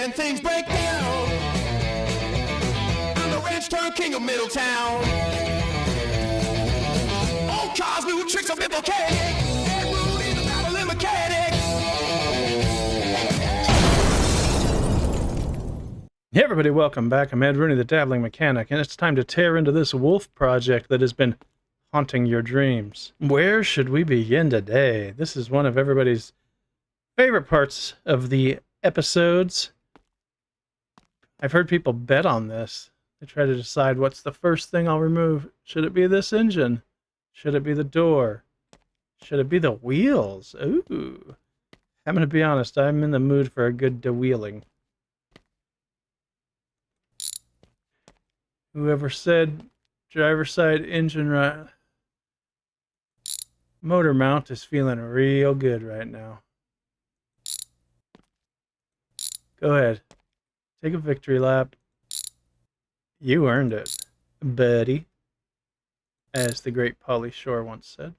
when things break down. I'm the ranch turned king of Middletown. Old cars, new tricks of implicated. Ed Rudy, the battling mechanic. Hey everybody, welcome back. I'm Ed Rooney, the Dabbling Mechanic, and it's time to tear into this wolf project that has been haunting your dreams. Where should we begin today? This is one of everybody's favorite parts of the episodes. I've heard people bet on this. They try to decide what's the first thing I'll remove. Should it be this engine? Should it be the door? Should it be the wheels? Ooh. I'm going to be honest, I'm in the mood for a good de-wheeling. Whoever said driver's side engine motor mount is feeling real good right now. Go ahead. Take a victory lap. You earned it, buddy. As the great Pauly Shore once said.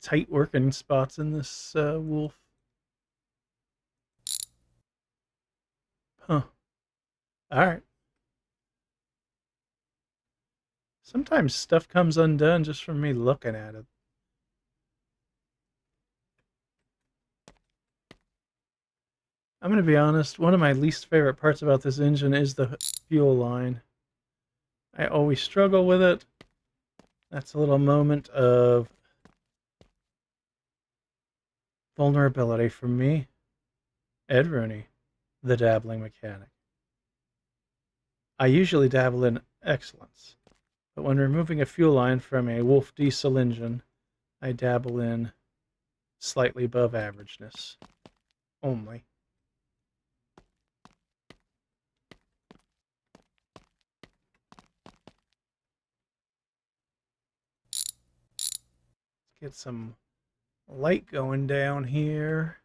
Tight working spots in this wolf. Huh. Alright. Sometimes stuff comes undone just from me looking at it. I'm going to be honest, one of my least favorite parts about this engine is the fuel line. I always struggle with it. That's a little moment of vulnerability from me, Ed Rooney, the Dabbling Mechanic. I usually dabble in excellence, but when removing a fuel line from a Wolf diesel engine, I dabble in slightly above averageness only. Let's get some light going down here.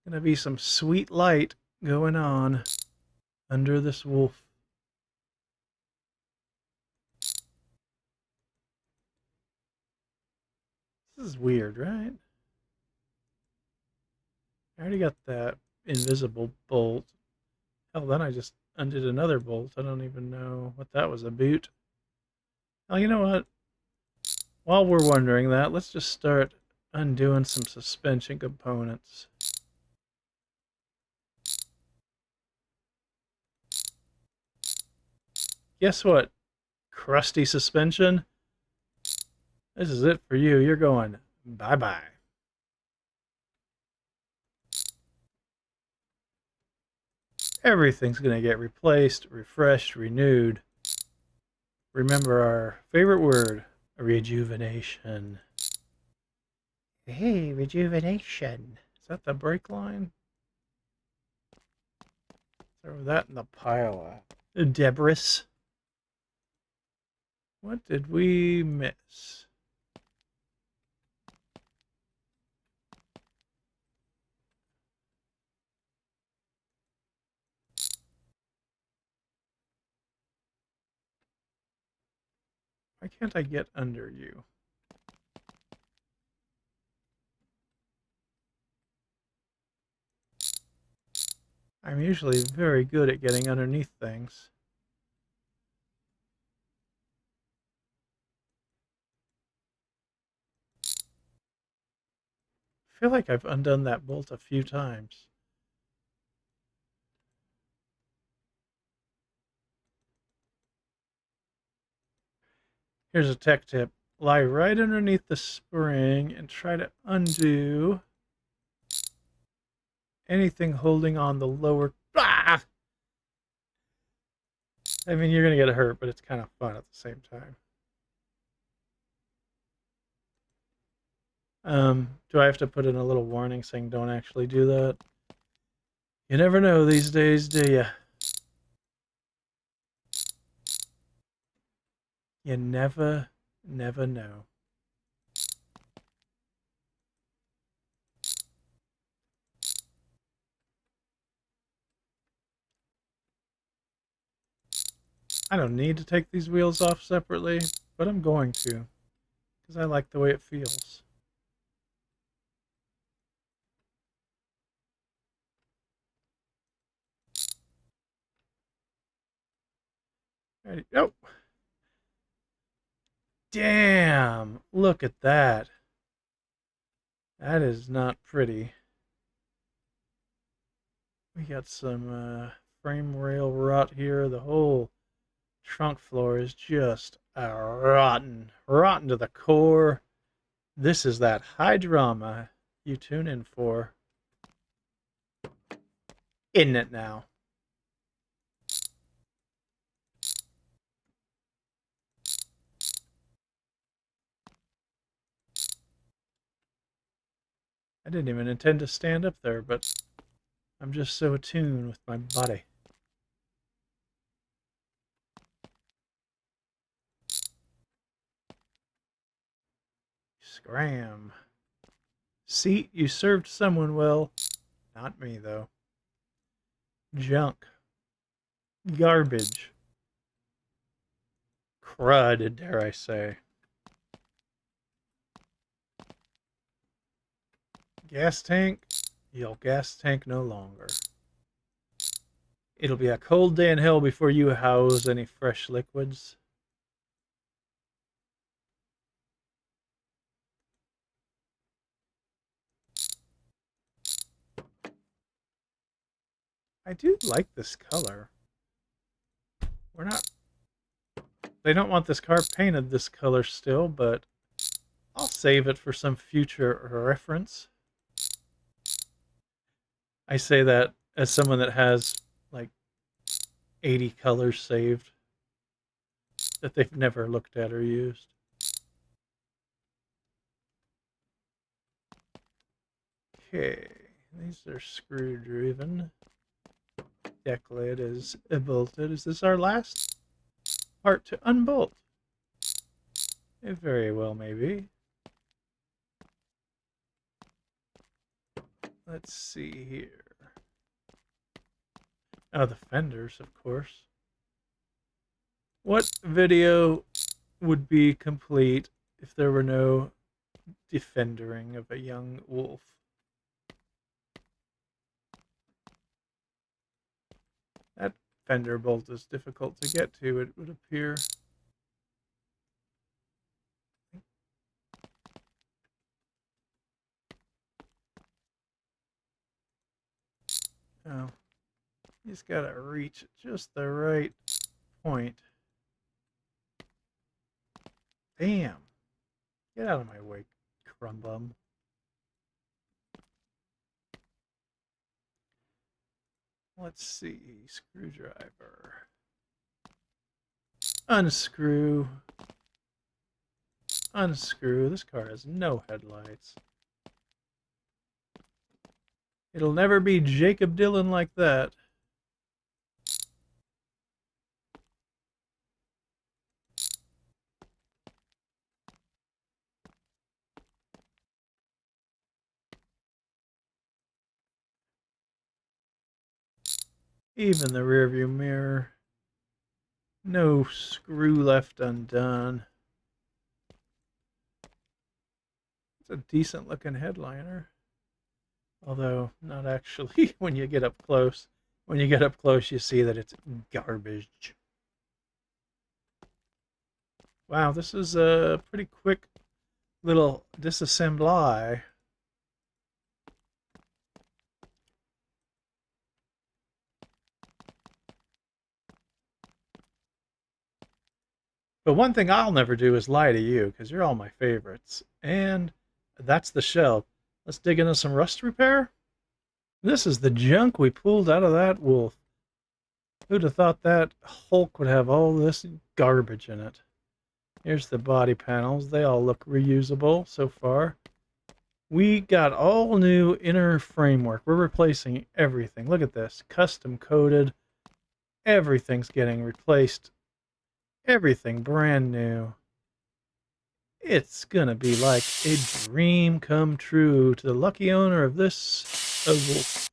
Gonna be some sweet light going on under this wolf. This is weird, right? I already got that invisible bolt. Hell, then I just undid another bolt. I don't even know what that was about. Oh, you know what? While we're wondering that, let's just start undoing some suspension components. Guess what? Crusty suspension? This is it for you. You're going bye-bye. Everything's going to get replaced, refreshed, renewed. Remember our favorite word, rejuvenation. Hey, rejuvenation. Is that the brake line? Throw that in the pile of debris. What did we miss? Why can't I get under you? I'm usually very good at getting underneath things. I feel like I've undone that bolt a few times. Here's a tech tip. Lie right underneath the spring and try to undo anything holding on the lower... Ah! I mean, you're going to get hurt, but it's kind of fun at the same time. Do I have to put in a little warning saying don't actually do that? You never know these days, do you? You never know. I don't need to take these wheels off separately, but I'm going to, because I like the way it feels. Ready? Oh! Damn! Look at that. That is not pretty. We got some frame rail rot here. The whole trunk floor is just rotten. Rotten to the core. This is that high drama you tune in for. Isn't it now? I didn't even intend to stand up there, but I'm just so attuned with my body. Scram. See, you served someone well. Not me, though. Junk. Garbage. Crud, dare I say. Gas tank? You'll gas tank no longer. It'll be a cold day in hell before you house any fresh liquids. I do like this color. We're not... They don't want this car painted this color still, but I'll save it for some future reference. I say that as someone that has like 80 colors saved that they've never looked at or used. Okay, these are screw driven. Deck lid is bolted. Is this our last part to unbolt? It very well may be. Let's see here. Oh, the fenders, of course. What video would be complete if there were no defendering of a young wolf? That fender bolt is difficult to get to, it would appear. Oh, you just gotta reach just the right point. Damn. Get out of my way, crumbum. Let's see. Screwdriver. Unscrew. Unscrew. This car has no headlights. It'll never be Jacob Dylan like that. Even the rearview mirror. No screw left undone. It's a decent looking headliner. Although, not actually when you get up close. When you get up close, you see that it's garbage. Wow, this is a pretty quick little disassembly. But one thing I'll never do is lie to you, because you're all my favorites. And that's the shell. Let's dig into some rust repair. This is the junk we pulled out of that wolf. Who'd have thought that Hulk would have all this garbage in it? Here's the body panels. They all look reusable so far. We got all new inner framework. We're replacing everything. Look at this. Custom coated. Everything's getting replaced. Everything brand new. It's gonna be like a dream come true to the lucky owner of this wolf.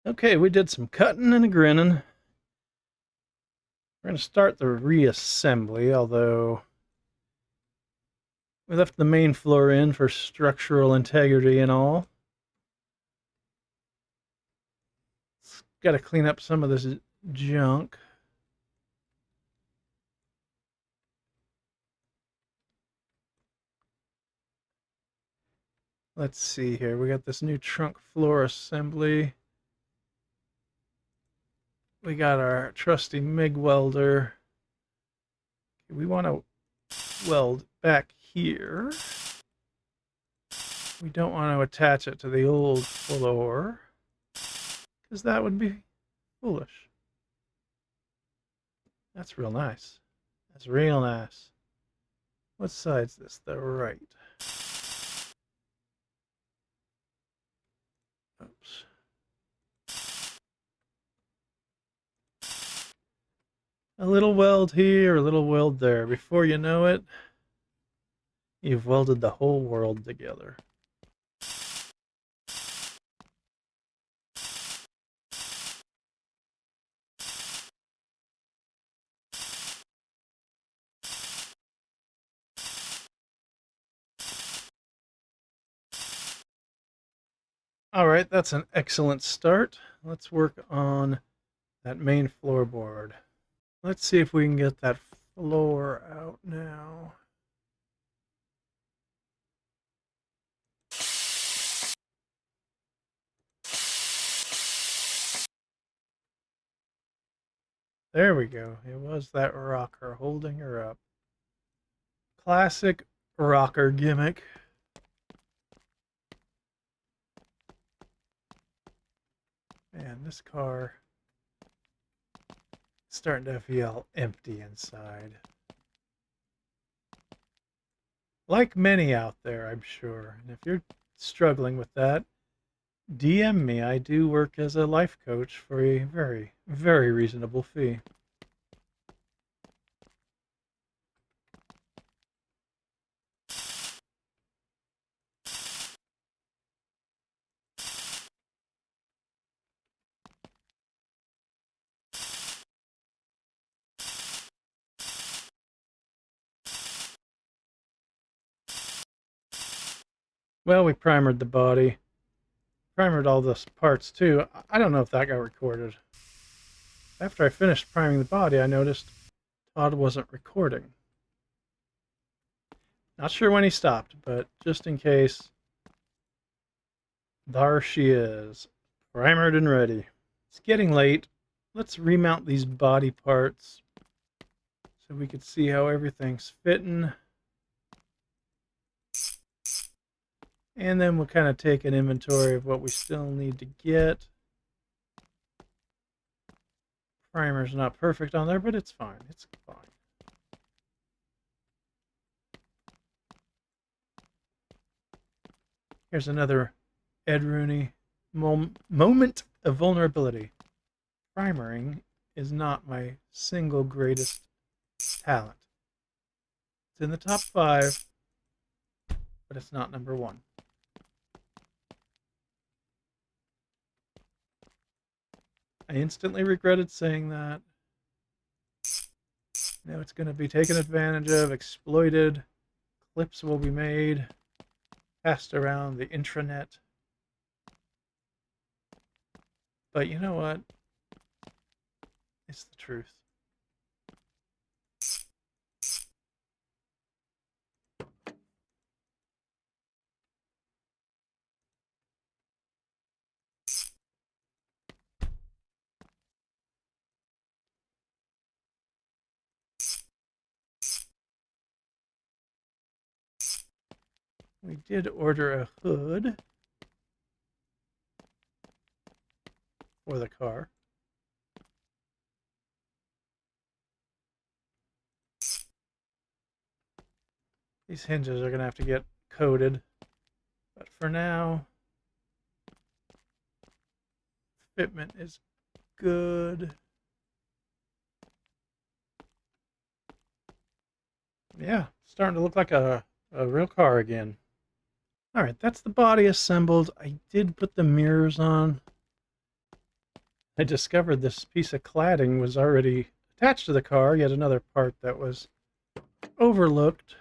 Okay, we did some cutting and a grinning. We're going to start the reassembly, although we left the main floor in for structural integrity and all. Got to clean up some of this junk. Let's see here. We got this new trunk floor assembly. We got our trusty MIG welder. We want to weld back here. We don't want to attach it to the old floor, because that would be foolish. That's real nice. That's real nice. What side's this? The right. Oops. A little weld here, a little weld there. Before you know it, you've welded the whole world together. All right, that's an excellent start. Let's work on that main floorboard. Let's see if we can get that floor out now. There we go. It was that rocker holding her up. Classic rocker gimmick. Man, this car is starting to feel empty inside. Like many out there, I'm sure. And if you're struggling with that, DM me. I do work as a life coach for a very, very reasonable fee. Well, we primered the body. Primered all the parts too. I don't know if that got recorded. After I finished priming the body, I noticed Todd wasn't recording. Not sure when he stopped, but just in case, there she is, primered and ready. It's getting late. Let's remount these body parts so we could see how everything's fitting. And then we'll kind of take an inventory of what we still need to get. Primer's not perfect on there, but it's fine. It's fine. Here's another Ed Rooney moment of vulnerability. Primering is not my single greatest talent. It's in the top 5, but it's not number 1. I instantly regretted saying that. Now it's going to be taken advantage of, exploited. Clips will be made, passed around the intranet. But you know what? It's the truth. We did order a hood for the car. These hinges are going to have to get coated. But for now, fitment is good. Yeah, starting to look like a real car again. All right, that's the body assembled. I did put the mirrors on. I discovered this piece of cladding was already attached to the car, yet another part that was overlooked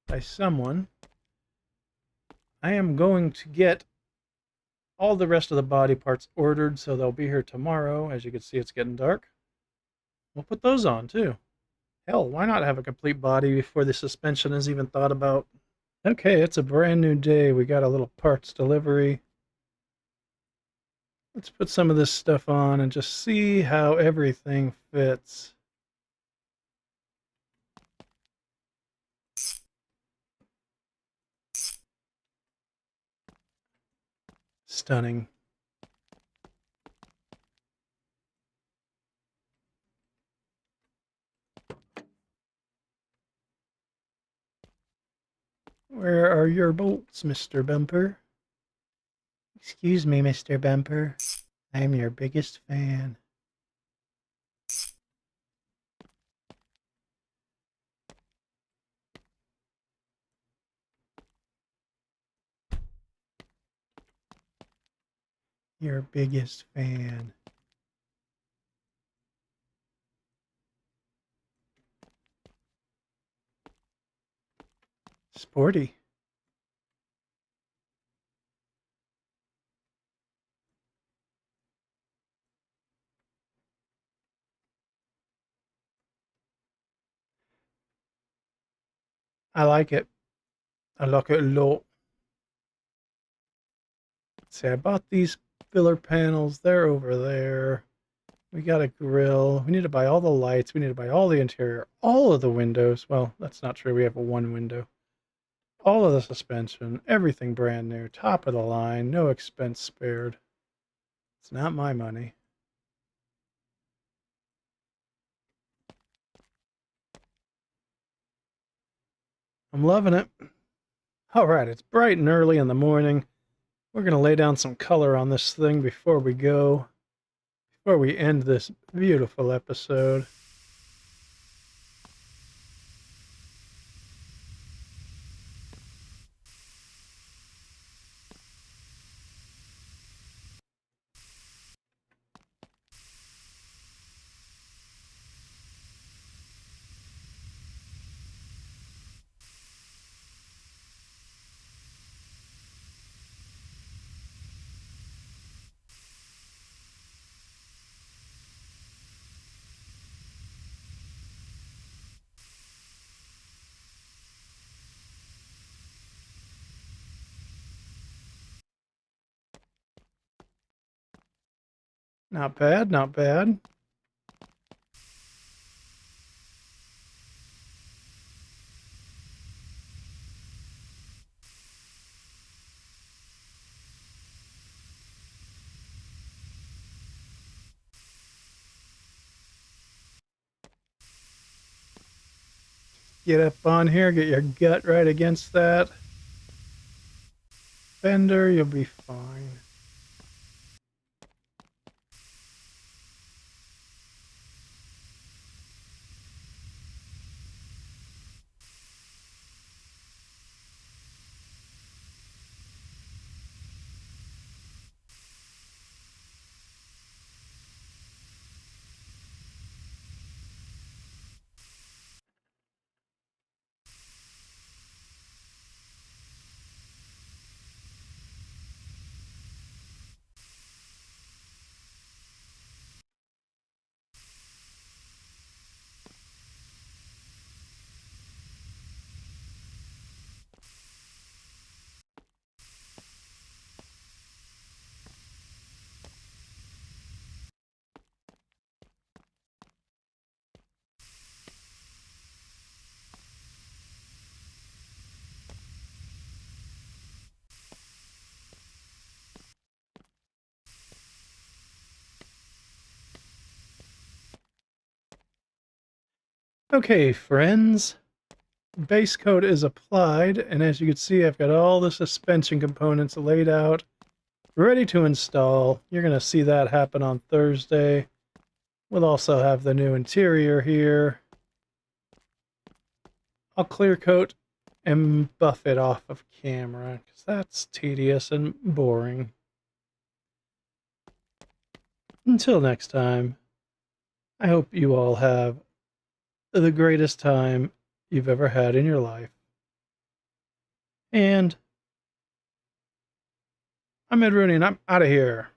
by someone. I am going to get all the rest of the body parts ordered, so they'll be here tomorrow. As you can see, it's getting dark. We'll put those on, too. Hell, why not have a complete body before the suspension is even thought about? Okay, it's a brand new day. We got a little parts delivery. Let's put some of this stuff on and just see how everything fits. Stunning. Where are your bolts, Mr. Bumper? Excuse me, Mr. Bumper. I am your biggest fan. Your biggest fan. Sporty. I like it. I like it a lot. See, I bought these filler panels. They're over there. We got a grill. We need to buy all the lights. We need to buy all the interior, all of the windows. Well, that's not true. We have one window. All of the suspension, everything brand new, top of the line, no expense spared. It's not my money. I'm loving it. All right, it's bright and early in the morning. We're going to lay down some color on this thing before we go, before we end this beautiful episode. Not bad, not bad. Get up on here, get your gut right against that fender, you'll be fine. Okay, friends. Base coat is applied, and as you can see, I've got all the suspension components laid out, ready to install. You're going to see that happen on Thursday. We'll also have the new interior here. I'll clear coat and buff it off of camera, because that's tedious and boring. Until next time, I hope you all have the greatest time you've ever had in your life. And I'm Ed Rooney, and I'm out of here.